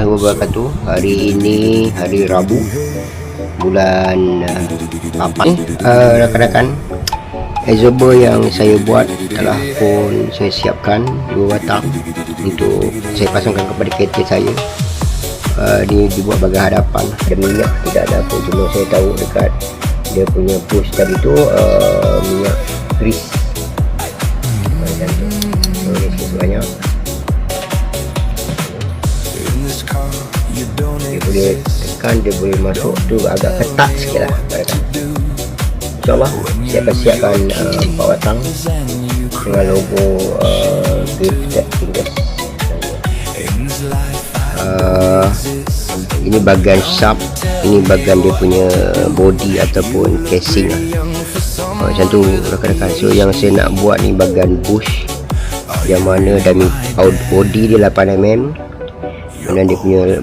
Wabarakatuh. Hari ini hari Rabu bulan 8. Rakan-rakan, exober yang saya buat telah pun saya siapkan 2 batang untuk saya pasangkan kepada kereta saya. Ini dibuat bagi hadapan, ada minyak, tidak ada apa, cuma saya tahu dekat dia punya push tadi tu minyak grease macam tu. So banyak dia boleh tekan, dia boleh masuk tu agak ketat sikit lah. InsyaAllah saya akan siapkan 4 batang dengan logo Gifted Fingers. Ini bahagian shaft, ini bahagian dia punya body ataupun casing lah. Macam tu rakan-rakan. So yang saya nak buat ni bahagian bush, yang mana body dia 8mm, kemudian dia punya